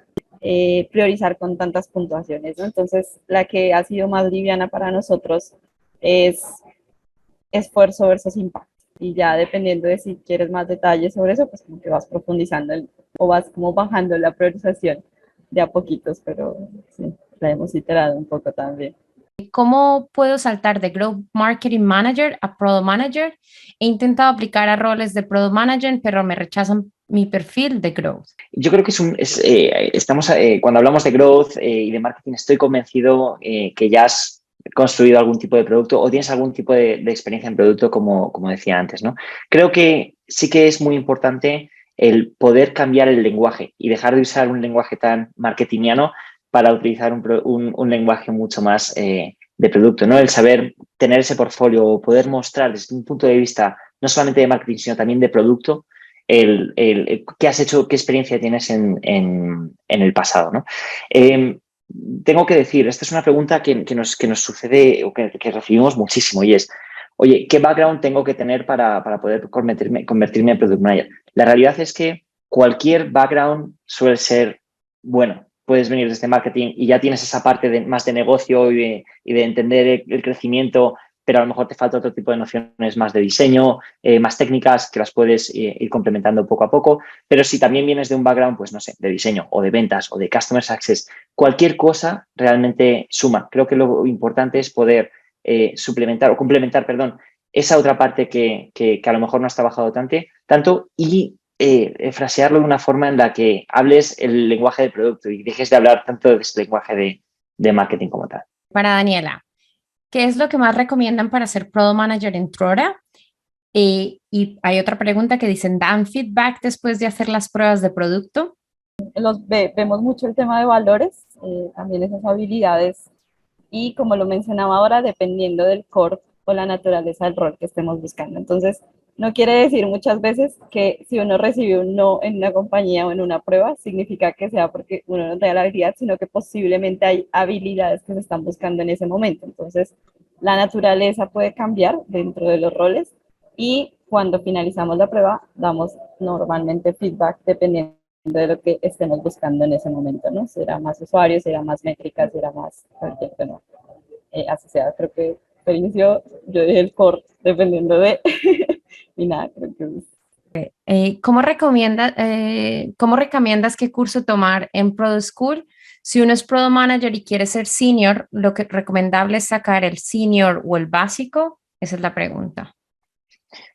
priorizar con tantas puntuaciones, ¿no? Entonces, la que ha sido más liviana para nosotros es esfuerzo versus impacto. Y ya dependiendo de si quieres más detalles sobre eso, pues como que vas profundizando o vas como bajando la priorización de a poquitos, pero sí, la hemos iterado un poco también. ¿Cómo puedo saltar de Growth Marketing Manager a Product Manager? He intentado aplicar a roles de Product Manager, pero me rechazan mi perfil de Growth. Yo creo que cuando hablamos de growth y de marketing, estoy convencido que ya has construido algún tipo de producto o tienes algún tipo de experiencia en producto, como decía antes, ¿no? Creo que sí que es muy importante el poder cambiar el lenguaje y dejar de usar un lenguaje tan marketingiano para utilizar un lenguaje mucho más de producto, ¿no? El saber tener ese portfolio o poder mostrar desde un punto de vista no solamente de marketing, sino también de producto, qué has hecho, qué experiencia tienes en el pasado, ¿no? Tengo que decir, esta es una pregunta que nos sucede o que recibimos muchísimo y es, oye, ¿qué background tengo que tener para poder convertirme en Product Manager? La realidad es que cualquier background suele ser bueno. Puedes venir desde marketing y ya tienes esa parte más de negocio y de entender el crecimiento, pero a lo mejor te falta otro tipo de nociones más de diseño, más técnicas que las puedes ir complementando poco a poco. Pero si también vienes de un background, pues no sé, de diseño o de ventas o de customer success, cualquier cosa realmente suma. Creo que lo importante es poder suplementar o complementar, perdón, esa otra parte que a lo mejor no has trabajado tanto y frasearlo de una forma en la que hables el lenguaje del producto y dejes de hablar tanto de ese lenguaje de marketing como tal. Para Daniela, ¿qué es lo que más recomiendan para ser Product Manager en Truora? Y hay otra pregunta que dicen, ¿dan feedback después de hacer las pruebas de producto? Vemos mucho el tema de valores, también esas habilidades y como lo mencionaba ahora, dependiendo del core o la naturaleza del rol que estemos buscando. Entonces, no quiere decir muchas veces que si uno recibe un no en una compañía o en una prueba, significa que sea porque uno no tenga la habilidad, sino que posiblemente hay habilidades que se están buscando en ese momento. Entonces, la naturaleza puede cambiar dentro de los roles y cuando finalizamos la prueba, damos normalmente feedback dependiendo de lo que estemos buscando en ese momento, ¿no? Será más usuarios, será más métricas, será más cualquier tema asociado. Creo que al inicio yo dije el core, dependiendo de... y nada, creo que es... ¿Cómo recomiendas qué curso tomar en Product School? Si uno es Product Manager y quiere ser Senior, lo que recomendable es sacar el Senior o el básico. Esa es la pregunta.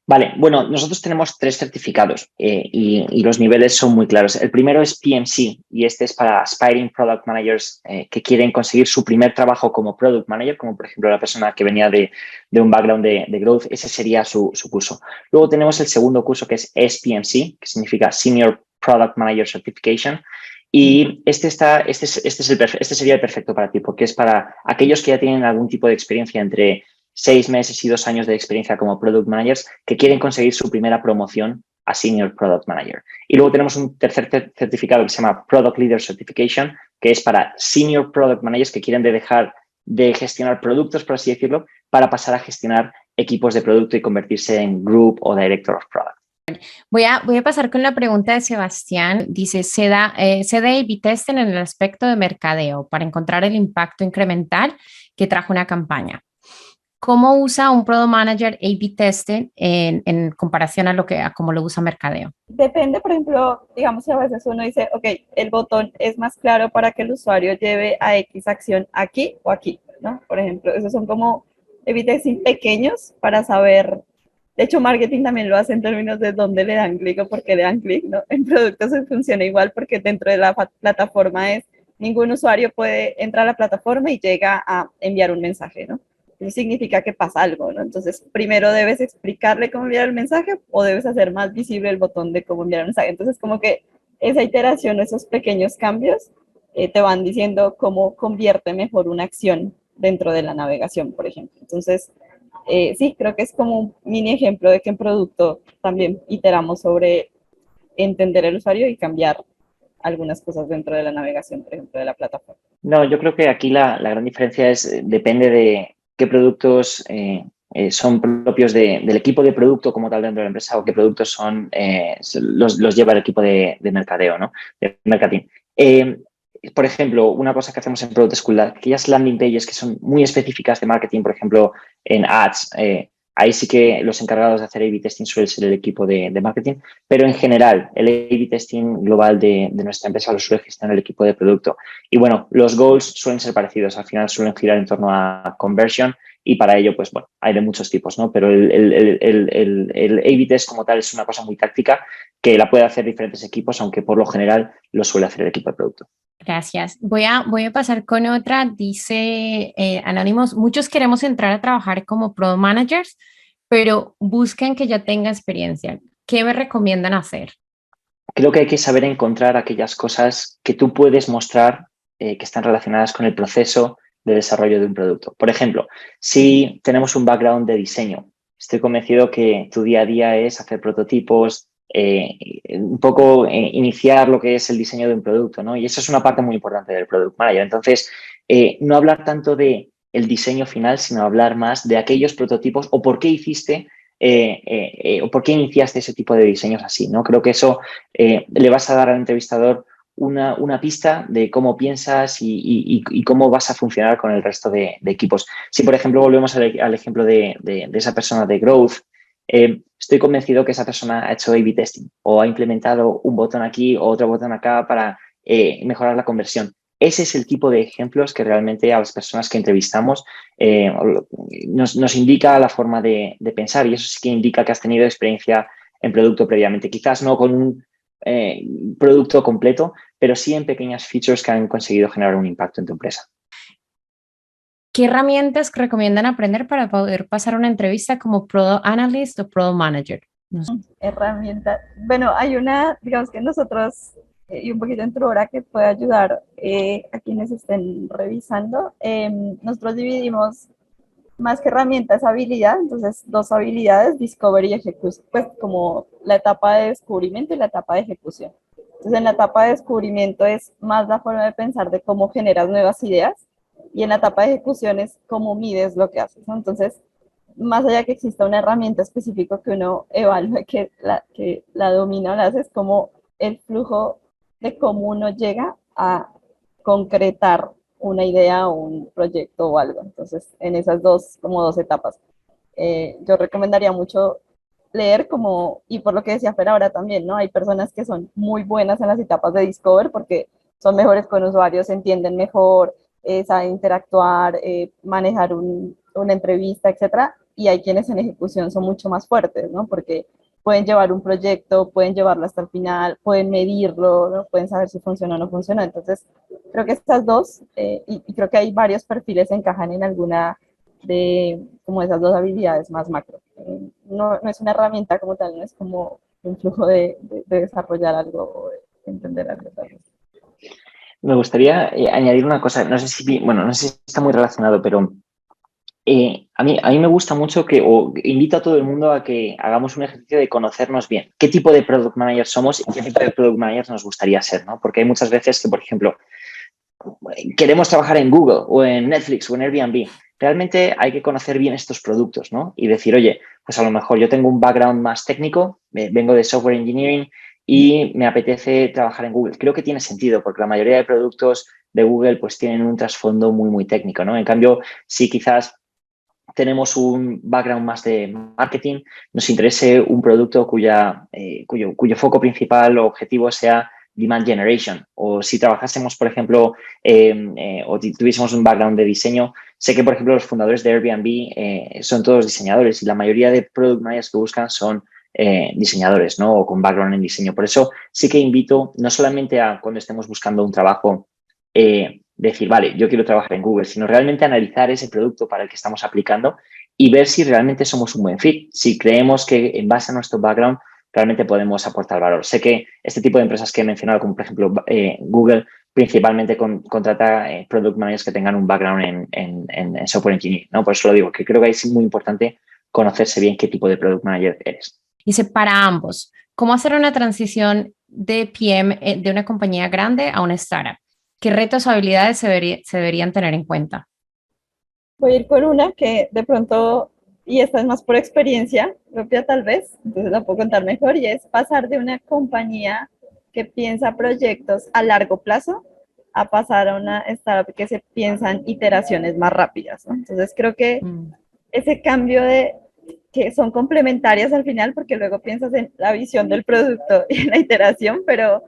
Vale, bueno, nosotros tenemos 3 certificados y los niveles son muy claros. El primero es PMC y este es para Aspiring Product Managers que quieren conseguir su primer trabajo como Product Manager, como por ejemplo la persona que venía de un background de Growth, ese sería su curso. Luego tenemos el segundo curso que es SPMC, que significa Senior Product Manager Certification. Y este sería el perfecto para ti, porque es para aquellos que ya tienen algún tipo de experiencia entre 6 meses y 2 años de experiencia como Product Managers que quieren conseguir su primera promoción a Senior Product Manager. Y luego tenemos un tercer certificado que se llama Product Leader Certification, que es para Senior Product Managers que quieren dejar de gestionar productos, por así decirlo, para pasar a gestionar equipos de producto y convertirse en Group o Director of Product. Voy a pasar con la pregunta de Sebastián. Dice, ¿se da A/B testing en el aspecto de mercadeo para encontrar el impacto incremental que trajo una campaña? ¿Cómo usa un Product Manager A/B testing en comparación a cómo lo usa mercadeo? Depende, por ejemplo, digamos que a veces uno dice, ok, el botón es más claro para que el usuario lleve a X acción aquí o aquí, ¿no? Por ejemplo, esos son como A/B testing pequeños para saber. De hecho, marketing también lo hace en términos de dónde le dan clic o por qué le dan clic, ¿no? En productos funciona igual porque dentro de la plataforma ningún usuario puede entrar a la plataforma y llega a enviar un mensaje, ¿no? Eso significa que pasa algo, ¿no? Entonces, primero debes explicarle cómo enviar el mensaje o debes hacer más visible el botón de cómo enviar el mensaje. Entonces, como que esa iteración, esos pequeños cambios, te van diciendo cómo convierte mejor una acción dentro de la navegación, por ejemplo. Entonces, sí, creo que es como un mini ejemplo de que en producto también iteramos sobre entender el usuario y cambiar algunas cosas dentro de la navegación, por ejemplo, de la plataforma. No, yo creo que aquí la gran diferencia depende de qué productos son propios del equipo de producto como tal dentro de la empresa o qué productos los lleva el equipo de mercadeo, ¿no? De marketing. Por ejemplo, una cosa que hacemos en Product School, aquellas landing pages que son muy específicas de marketing, por ejemplo, en ads, ahí sí que los encargados de hacer A/B testing suele ser el equipo de marketing, pero en general el A/B testing global de nuestra empresa lo suele gestionar el equipo de producto. Y bueno, los goals suelen ser parecidos, al final suelen girar en torno a conversion y para ello, pues bueno, hay de muchos tipos, ¿no? Pero el A/B test como tal es una cosa muy táctica que la puede hacer diferentes equipos, aunque por lo general lo suele hacer el equipo de producto. Gracias. Voy a pasar con otra. Dice Anónimos, muchos queremos entrar a trabajar como Product Managers, pero buscan que ya tenga experiencia. ¿Qué me recomiendan hacer? Creo que hay que saber encontrar aquellas cosas que tú puedes mostrar que están relacionadas con el proceso de desarrollo de un producto. Por ejemplo, si tenemos un background de diseño, estoy convencido que tu día a día es hacer prototipos, un poco iniciar lo que es el diseño de un producto, ¿no? Y eso es una parte muy importante del Product Manager. Entonces, no hablar tanto de el diseño final, sino hablar más de aquellos prototipos o por qué hiciste o por qué iniciaste ese tipo de diseños así, ¿no? Creo que eso le vas a dar al entrevistador una pista de cómo piensas y cómo vas a funcionar con el resto de equipos. Si, por ejemplo, volvemos al ejemplo de esa persona de Growth, estoy convencido que esa persona ha hecho A/B testing o ha implementado un botón aquí o otro botón acá para mejorar la conversión. Ese es el tipo de ejemplos que realmente a las personas que entrevistamos nos indica la forma de pensar y eso sí que indica que has tenido experiencia en producto previamente. Quizás no con un producto completo, pero sí en pequeñas features que han conseguido generar un impacto en tu empresa. ¿Qué herramientas recomiendan aprender para poder pasar una entrevista como Product Analyst o Product Manager? No sé. Herramienta. Bueno, hay una, digamos que nosotros, y un poquito en Truora que puede ayudar a quienes estén revisando. Nosotros dividimos más que herramientas, habilidad, entonces dos habilidades, discovery y ejecución, pues como la etapa de descubrimiento y la etapa de ejecución. Entonces en la etapa de descubrimiento es más la forma de pensar de cómo generas nuevas ideas y en la etapa de ejecución es cómo mides lo que haces, ¿no? Entonces, más allá que exista una herramienta específica que uno evalúe que la domina o la hace, es como el flujo de cómo uno llega a concretar una idea o un proyecto o algo. Entonces, en esas como dos etapas. Yo recomendaría mucho leer como, y por lo que decía Fer ahora también, ¿no? Hay personas que son muy buenas en las etapas de Discover porque son mejores con usuarios, se entienden mejor, saben interactuar, manejar una entrevista, etcétera. Y hay quienes en ejecución son mucho más fuertes, ¿no? Porque pueden llevar un proyecto, pueden llevarlo hasta el final, pueden medirlo, ¿no? Pueden saber si funciona o no funciona. Entonces, creo que estas dos, y creo que hay varios perfiles que encajan en alguna de como esas dos habilidades más macro. No es una herramienta como tal, no es como un flujo de desarrollar algo o de entender algo. ¿Sabes? Me gustaría añadir una cosa, no sé si, bueno, no sé si está muy relacionado, pero a mí me gusta mucho o invito a todo el mundo a que hagamos un ejercicio de conocernos bien. ¿Qué tipo de product manager somos y qué tipo de product manager nos gustaría ser, ¿no? Porque hay muchas veces que, por ejemplo, queremos trabajar en Google o en Netflix o en Airbnb. Realmente hay que conocer bien estos productos, ¿no? Y decir, oye, pues a lo mejor yo tengo un background más técnico, vengo de software engineering y me apetece trabajar en Google. Creo que tiene sentido porque la mayoría de productos de Google pues tienen un trasfondo muy, muy técnico, ¿no? En cambio, si quizás tenemos un background más de marketing, nos interese un producto cuyo foco principal o objetivo sea demand generation. O si trabajásemos, por ejemplo, o tuviésemos un background de diseño, sé que, por ejemplo, los fundadores de Airbnb son todos diseñadores y la mayoría de product managers que buscan son diseñadores, ¿no? O con background en diseño. Por eso sí que invito no solamente a cuando estemos buscando un trabajo, decir, vale, yo quiero trabajar en Google, sino realmente analizar ese producto para el que estamos aplicando y ver si realmente somos un buen fit, si creemos que en base a nuestro background realmente podemos aportar valor. Sé que este tipo de empresas que he mencionado, como por ejemplo Google, principalmente contrata product managers que tengan un background en software engineering, ¿no? Por eso lo digo, que creo que es muy importante conocerse bien qué tipo de product manager eres. Dice, para ambos, ¿cómo hacer una transición de PM de una compañía grande a una startup? ¿Qué retos o habilidades se deberían tener en cuenta? Voy a ir por una que de pronto, y esta es más por experiencia propia tal vez, entonces la puedo contar mejor, y es pasar de una compañía que piensa proyectos a largo plazo a pasar a una startup que se piensan iteraciones más rápidas, ¿no? Entonces creo que ese cambio de que son complementarias al final, porque luego piensas en la visión del producto y en la iteración, pero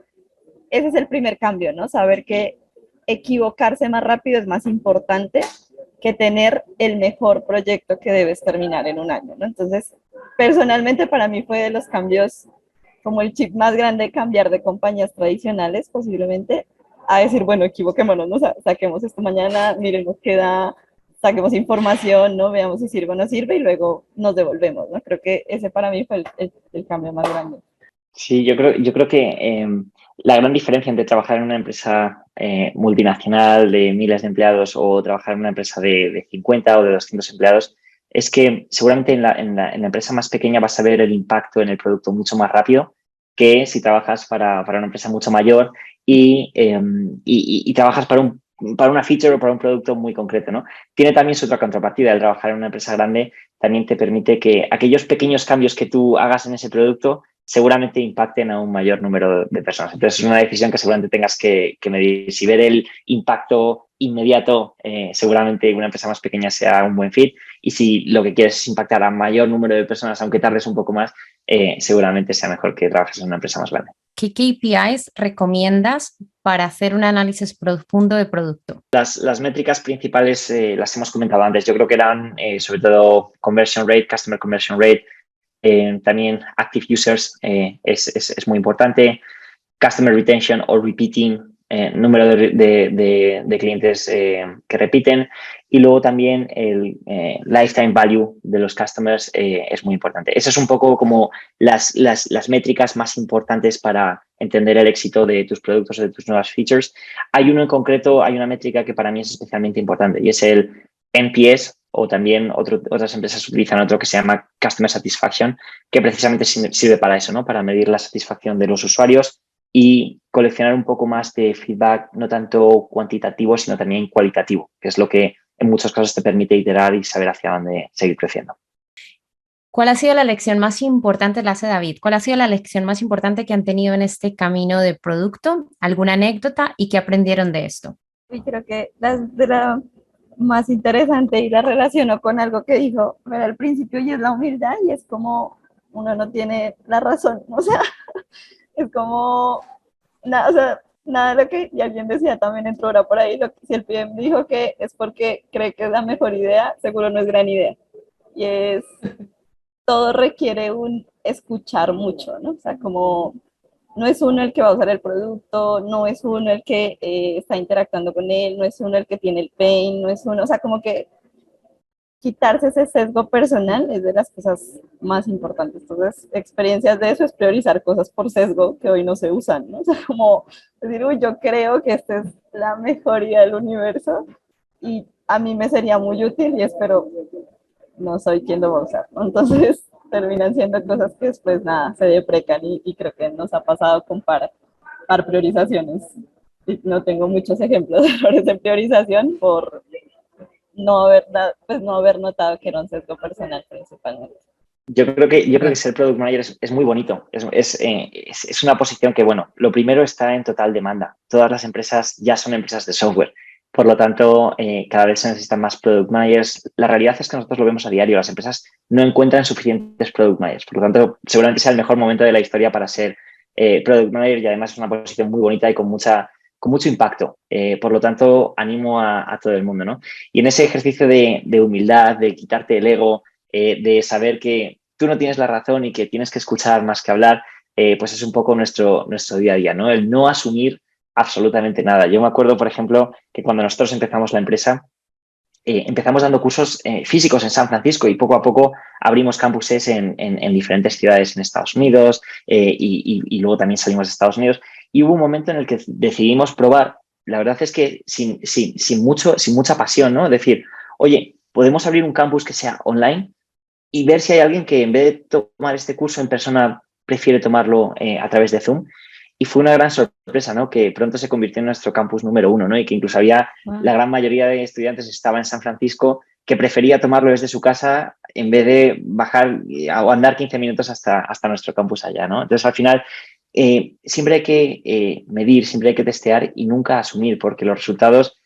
ese es el primer cambio, ¿no? Saber que equivocarse más rápido es más importante que tener el mejor proyecto que debes terminar en un año, ¿no? Entonces, personalmente para mí fue de los cambios, como el chip más grande, cambiar de compañías tradicionales posiblemente a decir, bueno, equivoquémonos, ¿no? Saquemos esto mañana, miren, nos queda, saquemos información, ¿no? Veamos si sirve o no sirve y luego nos devolvemos, ¿no? Creo que ese para mí fue el cambio más grande. Sí, yo creo que la gran diferencia entre trabajar en una empresa multinacional de miles de empleados o trabajar en una empresa de 50 o de 200 empleados es que seguramente en la empresa más pequeña vas a ver el impacto en el producto mucho más rápido que si trabajas para una empresa mucho mayor y trabajas para una feature o para un producto muy concreto, ¿no? Tiene también su otra contrapartida. El trabajar en una empresa grande también te permite que aquellos pequeños cambios que tú hagas en ese producto seguramente impacten a un mayor número de personas. Entonces, es una decisión que seguramente tengas que medir. Si ver el impacto inmediato, seguramente una empresa más pequeña sea un buen fit. Y si lo que quieres es impactar a mayor número de personas, aunque tardes un poco más, seguramente sea mejor que trabajes en una empresa más grande. ¿Qué KPIs recomiendas para hacer un análisis profundo de producto? Las métricas principales las hemos comentado antes. Yo creo que eran sobre todo conversion rate, customer conversion rate, también active users es muy importante. Customer retention o repeating, número de clientes que repiten. Y luego también el lifetime value de los customers es muy importante. Esas son un poco como las métricas más importantes para entender el éxito de tus productos o de tus nuevas features. Hay uno en concreto, hay una métrica que para mí es especialmente importante y es el NPS, o también otras empresas utilizan otro que se llama Customer Satisfaction, que precisamente sirve para eso, ¿no? Para medir la satisfacción de los usuarios y coleccionar un poco más de feedback, no tanto cuantitativo, sino también cualitativo, que es lo que en muchos casos te permite iterar y saber hacia dónde seguir creciendo. ¿Cuál ha sido la lección más importante, la hace David? ¿Cuál ha sido la lección más importante que han tenido en este camino de producto? ¿Alguna anécdota y qué aprendieron de esto? Y creo que de la más interesante y la relaciono con algo que dijo al principio y es la humildad y es como uno no tiene la razón, o sea, es como nada, o sea, nada de lo que, y alguien decía también entró ahora por ahí, si el PM dijo que es porque cree que es la mejor idea, seguro no es gran idea. Y es, todo requiere un escuchar mucho, ¿no? O sea, como no es uno el que va a usar el producto, no es uno el que está interactuando con él, no es uno el que tiene el pain, no es uno, o sea, como que quitarse ese sesgo personal es de las cosas más importantes. Entonces, experiencias de eso es priorizar cosas por sesgo que hoy no se usan, ¿no? O sea, como decir, uy, yo creo que esta es la mejoría del universo y a mí me sería muy útil y espero no soy quien lo va a usar, ¿no? Entonces, terminan siendo cosas que después, nada, se deprecan y creo que nos ha pasado con par priorizaciones. Y no tengo muchos ejemplos de errores de priorización por no haber notado que era un sesgo personal principalmente. Yo creo que ser product manager es muy bonito. Es una posición que, bueno, lo primero está en total demanda. Todas las empresas ya son empresas de software. Por lo tanto, cada vez se necesitan más product managers. La realidad es que nosotros lo vemos a diario. Las empresas no encuentran suficientes product managers. Por lo tanto, seguramente sea el mejor momento de la historia para ser product manager y además es una posición muy bonita y con mucho impacto. Por lo tanto, animo a todo el mundo, ¿no? Y en ese ejercicio de humildad, de quitarte el ego, de saber que tú no tienes la razón y que tienes que escuchar más que hablar, pues es un poco nuestro día a día, ¿no? El no asumir absolutamente nada. Yo me acuerdo, por ejemplo, que cuando nosotros empezamos la empresa, empezamos dando cursos físicos en San Francisco y poco a poco abrimos campuses en diferentes ciudades en Estados Unidos y luego también salimos de Estados Unidos. Y hubo un momento en el que decidimos probar, la verdad es que sin mucha pasión, ¿no? Decir, oye, podemos abrir un campus que sea online y ver si hay alguien que en vez de tomar este curso en persona prefiere tomarlo a través de Zoom. Y fue una gran sorpresa, ¿no? Que pronto se convirtió en nuestro campus número 1, ¿no? Y que incluso había la gran mayoría de estudiantes estaba en San Francisco que prefería tomarlo desde su casa en vez de bajar o andar 15 minutos hasta nuestro campus allá, ¿no? Entonces, al final, siempre hay que medir, siempre hay que testear y nunca asumir, porque los resultados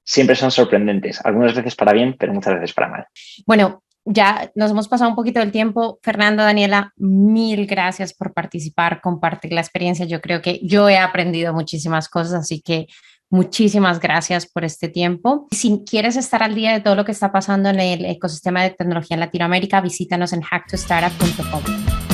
siempre son sorprendentes, algunas veces para bien, pero muchas veces para mal. Bueno, ya nos hemos pasado un poquito del tiempo. Fernando, Daniela, mil gracias por participar, compartir la experiencia. Yo creo que yo he aprendido muchísimas cosas, así que muchísimas gracias por este tiempo. Si quieres estar al día de todo lo que está pasando en el ecosistema de tecnología en Latinoamérica, visítanos en hacktostartup.com.